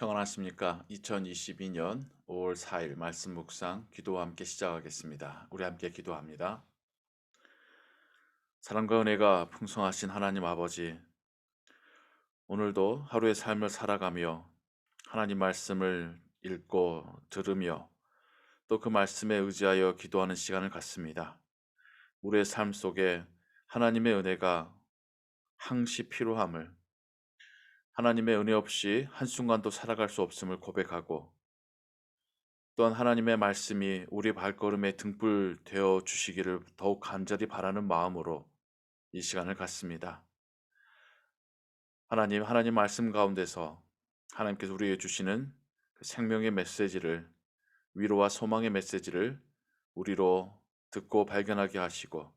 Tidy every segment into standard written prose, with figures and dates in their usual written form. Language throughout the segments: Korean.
평안하십니까? 2022년 5월 4일 말씀 묵상 기도와 함께 시작하겠습니다. 우리 함께 기도합니다. 사랑과 은혜가 풍성하신 하나님 아버지, 오늘도 하루의 삶을 살아가며 하나님 말씀을 읽고 들으며 또 그 말씀에 의지하여 기도하는 시간을 갖습니다. 우리의 삶 속에 하나님의 은혜가 항시 필요함을, 하나님의 은혜 없이 한순간도 살아갈 수 없음을 고백하고 또한 하나님의 말씀이 우리 발걸음에 등불 되어 주시기를 더욱 간절히 바라는 마음으로 이 시간을 갖습니다. 하나님 말씀 가운데서 하나님께서 우리에게 주시는 그 생명의 메시지를, 위로와 소망의 메시지를 우리로 듣고 발견하게 하시고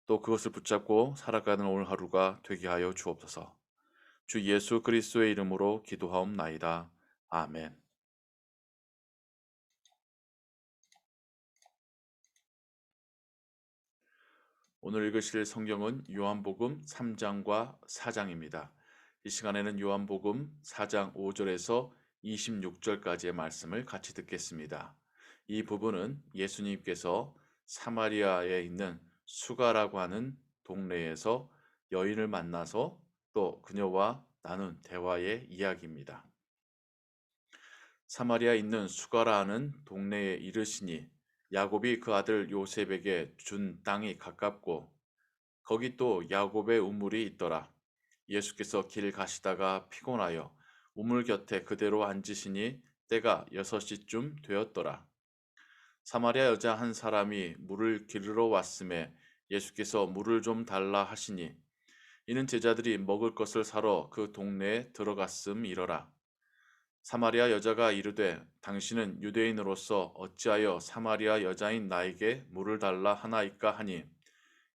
또 그것을 붙잡고 살아가는 오늘 하루가 되게 하여 주옵소서. 주 예수 그리스도의 이름으로 기도하옵나이다. 아멘. 오늘 읽으실 성경은 요한복음 3장과 4장입니다. 이 시간에는 요한복음 4장 5절에서 26절까지의 말씀을 같이 듣겠습니다. 이 부분은 예수님께서 사마리아에 있는 수가라고 하는 동네에서 여인을 만나서 또 그녀와 나눈 대화의 이야기입니다. 사마리아에 있는 수가라 하는 동네에 이르시니 야곱이 그 아들 요셉에게 준 땅이 가깝고 거기 또 야곱의 우물이 있더라. 예수께서 길 가시다가 피곤하여 우물 곁에 그대로 앉으시니 때가 6시쯤 되었더라. 사마리아 여자 한 사람이 물을 기르러 왔음에 예수께서 물을 좀 달라 하시니 이는 제자들이 먹을 것을 사러 그 동네에 들어갔음이러라. 사마리아 여자가 이르되 당신은 유대인으로서 어찌하여 사마리아 여자인 나에게 물을 달라 하나이까 하니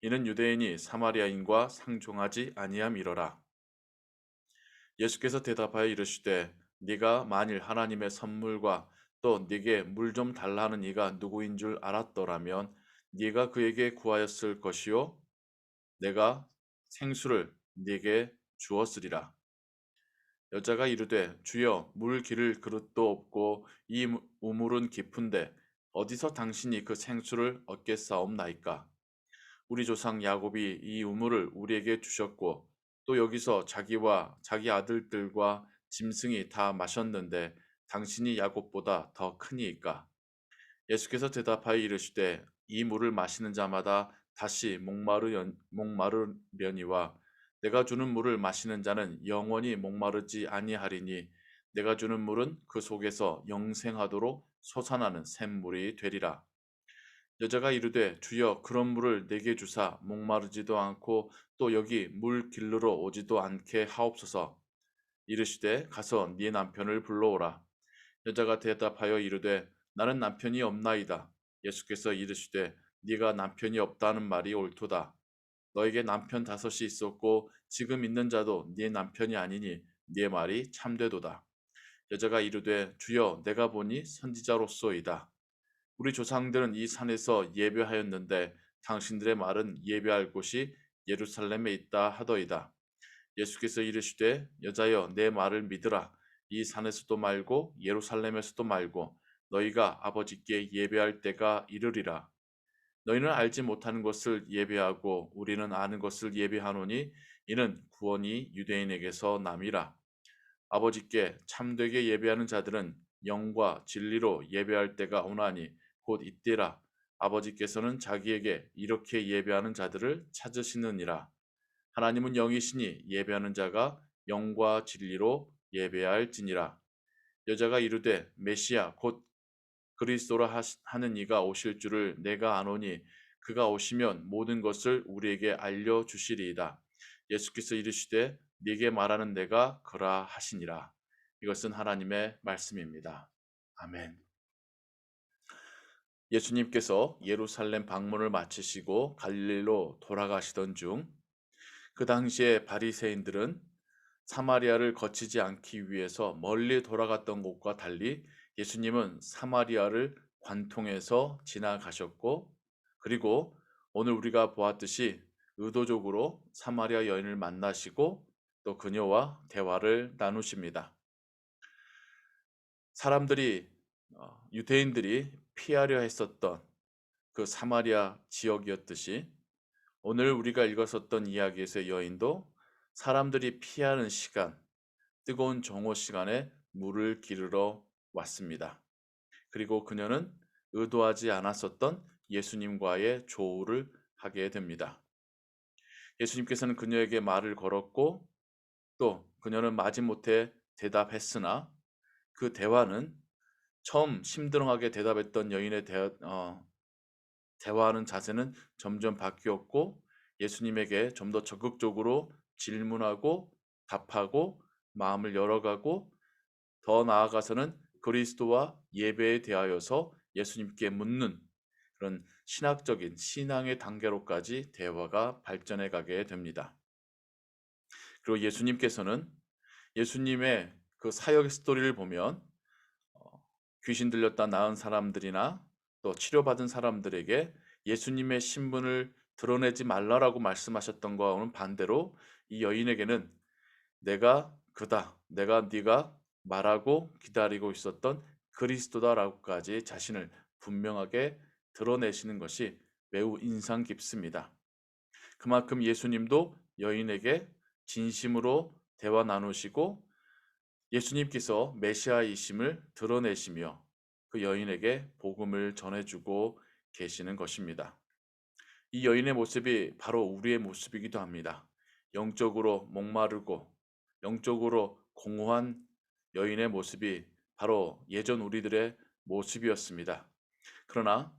이는 유대인이 사마리아인과 상종하지 아니함이러라. 예수께서 대답하여 이르시되 네가 만일 하나님의 선물과 또 네게 물 좀 달라 하는 이가 누구인 줄 알았더라면 네가 그에게 구하였을 것이요 내가 생수를 네게 주었으리라. 여자가 이르되 주여 물 기를 그릇도 없고 이 우물은 깊은데 어디서 당신이 그 생수를 얻겠사옵나이까. 우리 조상 야곱이 이 우물을 우리에게 주셨고 또 여기서 자기와 자기 아들들과 짐승이 다 마셨는데 당신이 야곱보다 더 크니이까. 예수께서 대답하여 이르시되 이 물을 마시는 자마다 다시 목마르려니와 내가 주는 물을 마시는 자는 영원히 목마르지 아니하리니 내가 주는 물은 그 속에서 영생하도록 솟아나는 샘물이 되리라. 여자가 이르되 주여 그런 물을 내게 주사 목마르지도 않고 또 여기 물 길르러 오지도 않게 하옵소서. 이르시되 가서 네 남편을 불러오라. 여자가 대답하여 이르되 나는 남편이 없나이다. 예수께서 이르시되 네가 남편이 없다는 말이 옳도다. 너에게 남편 다섯이 있었고 지금 있는 자도 네 남편이 아니니 네 말이 참되도다. 여자가 이르되 주여 내가 보니 선지자로소이다. 우리 조상들은 이 산에서 예배하였는데 당신들의 말은 예배할 곳이 예루살렘에 있다 하더이다. 예수께서 이르시되 여자여 내 말을 믿으라. 이 산에서도 말고 예루살렘에서도 말고 너희가 아버지께 예배할 때가 이르리라. 너희는 알지 못하는 것을 예배하고 우리는 아는 것을 예배하노니 이는 구원이 유대인에게서 남이라. 아버지께 참되게 예배하는 자들은 영과 진리로 예배할 때가 오나니 곧 이때라. 아버지께서는 자기에게 이렇게 예배하는 자들을 찾으시느니라. 하나님은 영이시니 예배하는 자가 영과 진리로 예배할지니라. 여자가 이르되 메시아 곧 그리스도라 하는 이가 오실 줄을 내가 아노니 그가 오시면 모든 것을 우리에게 알려 주시리이다. 예수께서 이르시되 네게 말하는 내가 그라 하시니라. 이것은 하나님의 말씀입니다. 아멘. 예수님께서 예루살렘 방문을 마치시고 갈릴리로 돌아가시던 중 그 당시에 바리새인들은 사마리아를 거치지 않기 위해서 멀리 돌아갔던 곳과 달리 예수님은 사마리아를 관통해서 지나가셨고 그리고 오늘 우리가 보았듯이 의도적으로 사마리아 여인을 만나시고 또 그녀와 대화를 나누십니다. 사람들이 유대인들이 피하려 했었던 그 사마리아 지역이었듯이 오늘 우리가 읽었었던 이야기에서의 여인도 사람들이 피하는 시간, 뜨거운 정오 시간에 물을 기르러 왔습니다. 그리고 그녀는 의도하지 않았었던 예수님과의 조우를 하게 됩니다. 예수님께서는 그녀에게 말을 걸었고 또 그녀는 마지못해 대답했으나 그 대화는 처음 심드렁하게 대답했던 여인의 대화하는 자세는 점점 바뀌었고 예수님에게 좀 더 적극적으로 질문하고 답하고 마음을 열어가고 더 나아가서는 그리스도와 예배에 대하여서 예수님께 묻는 그런 신학적인 신앙의 단계로까지 대화가 발전해 가게 됩니다. 그리고 예수님께서는 예수님의 그 사역 스토리를 보면 귀신 들렸다 나은 사람들이나 또 치료받은 사람들에게 예수님의 신분을 드러내지 말라라고 말씀하셨던 거와는 반대로 이 여인에게는 내가 그다, 내가 네가 말하고 기다리고 있었던 그리스도다라고까지 자신을 분명하게 드러내시는 것이 매우 인상 깊습니다. 그만큼 예수님도 여인에게 진심으로 대화 나누시고 예수님께서 메시아이심을 드러내시며 그 여인에게 복음을 전해주고 계시는 것입니다. 이 여인의 모습이 바로 우리의 모습이기도 합니다. 영적으로 목마르고 영적으로 공허한 여인의 모습이 바로 예전 우리들의 모습이었습니다. 그러나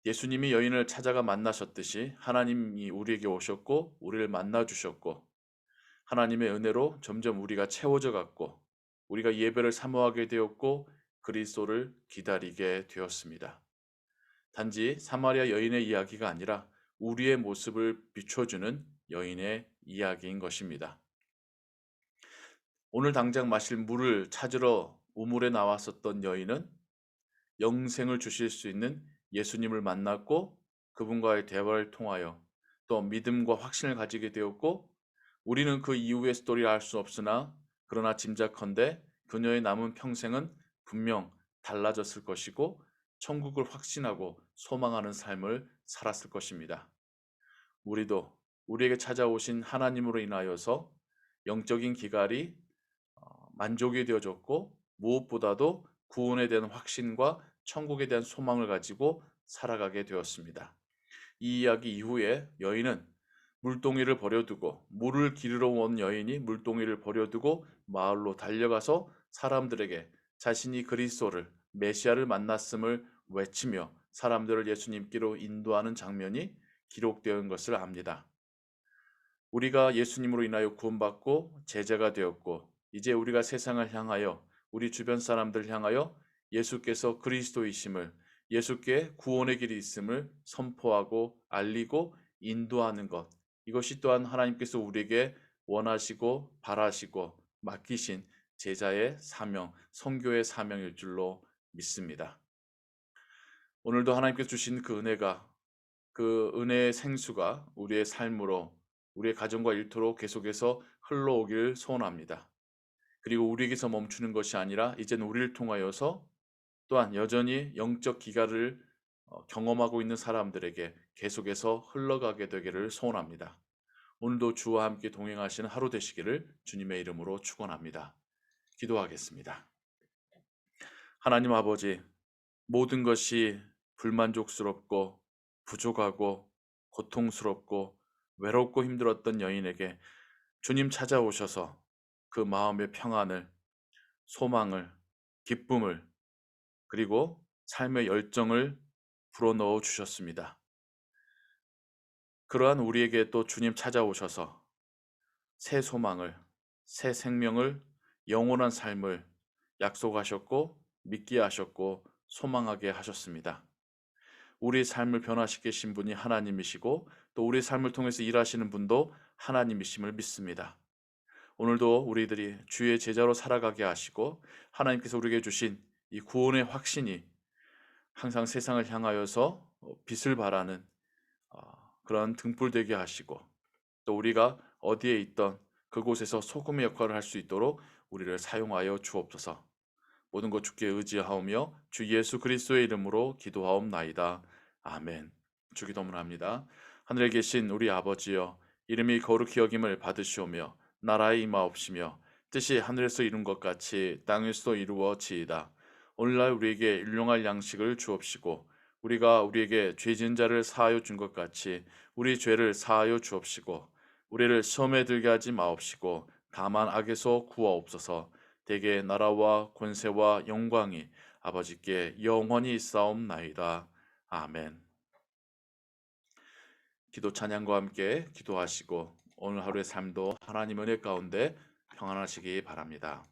예수님이 여인을 찾아가 만나셨듯이 하나님이 우리에게 오셨고 우리를 만나 주셨고 하나님의 은혜로 점점 우리가 채워져 갔고 우리가 예배를 사모하게 되었고 그리스도를 기다리게 되었습니다. 단지 사마리아 여인의 이야기가 아니라 우리의 모습을 비춰주는 여인의 이야기인 것입니다. 오늘 당장 마실 물을 찾으러 우물에 나왔었던 여인은 영생을 주실 수 있는 예수님을 만났고 그분과의 대화를 통하여 또 믿음과 확신을 가지게 되었고 우리는 그 이후의 스토리를 알 수 없으나 그러나 짐작컨대 그녀의 남은 평생은 분명 달라졌을 것이고 천국을 확신하고 소망하는 삶을 살았을 것입니다. 우리도 우리에게 찾아오신 하나님으로 인하여서 영적인 기갈이 만족이 되어졌고 무엇보다도 구원에 대한 확신과 천국에 대한 소망을 가지고 살아가게 되었습니다. 이 이야기 이후에 여인은 물동이를 버려두고 물을 기르러 온 여인이 물동이를 버려두고 마을로 달려가서 사람들에게 자신이 그리스도를 메시아를 만났음을 외치며 사람들을 예수님께로 인도하는 장면이 기록되어 있는 것을 압니다. 우리가 예수님으로 인하여 구원받고 제자가 되었고 이제 우리가 세상을 향하여 우리 주변 사람들 향하여 예수께서 그리스도이심을 예수께 구원의 길이 있음을 선포하고 알리고 인도하는 것 이것이 또한 하나님께서 우리에게 원하시고 바라시고 맡기신 제자의 사명, 선교의 사명일 줄로 믿습니다. 오늘도 하나님께서 주신 그 은혜가 그 은혜의 생수가 우리의 삶으로 우리의 가정과 일터로 계속해서 흘러오기를 소원합니다. 그리고 우리에게서 멈추는 것이 아니라 이제는 우리를 통하여서 또한 여전히 영적 기갈을 경험하고 있는 사람들에게 계속해서 흘러가게 되기를 소원합니다. 오늘도 주와 함께 동행하시는 하루 되시기를 주님의 이름으로 축원합니다. 기도하겠습니다. 하나님 아버지, 모든 것이 불만족스럽고 부족하고 고통스럽고 외롭고 힘들었던 여인에게 주님 찾아오셔서 그 마음의 평안을, 소망을, 기쁨을, 그리고 삶의 열정을 불어넣어 주셨습니다. 그러한 우리에게 또 주님 찾아오셔서 새 소망을, 새 생명을, 영원한 삶을 약속하셨고 믿게 하셨고 소망하게 하셨습니다. 우리 삶을 변화시키신 분이 하나님이시고 또 우리 삶을 통해서 일하시는 분도 하나님이심을 믿습니다. 오늘도 우리들이 주의 제자로 살아가게 하시고 하나님께서 우리에게 주신 이 구원의 확신이 항상 세상을 향하여서 빛을 발하는 그런 등불 되게 하시고 또 우리가 어디에 있던 그곳에서 소금의 역할을 할 수 있도록 우리를 사용하여 주옵소서. 모든 것 주께 의지하오며 주 예수 그리스도의 이름으로 기도하옵나이다. 아멘. 주기도문 합니다. 하늘에 계신 우리 아버지여, 이름이 거룩히 여김을 받으시오며 나라의 임하옵시며 뜻이 하늘에서 이룬 것 같이 땅에서도 이루어지이다. 오늘날 우리에게 일용할 양식을 주옵시고 우리가 우리에게 죄 지은 자를 사하여 준 것 같이 우리 죄를 사하여 주옵시고 우리를 시험에 들게 하지 마옵시고 다만 악에서 구하옵소서. 대개 나라와 권세와 영광이 아버지께 영원히 있사옵나이다. 아멘. 기도 찬양과 함께 기도하시고 오늘 하루의 삶도 하나님 은혜 가운데 평안하시기 바랍니다.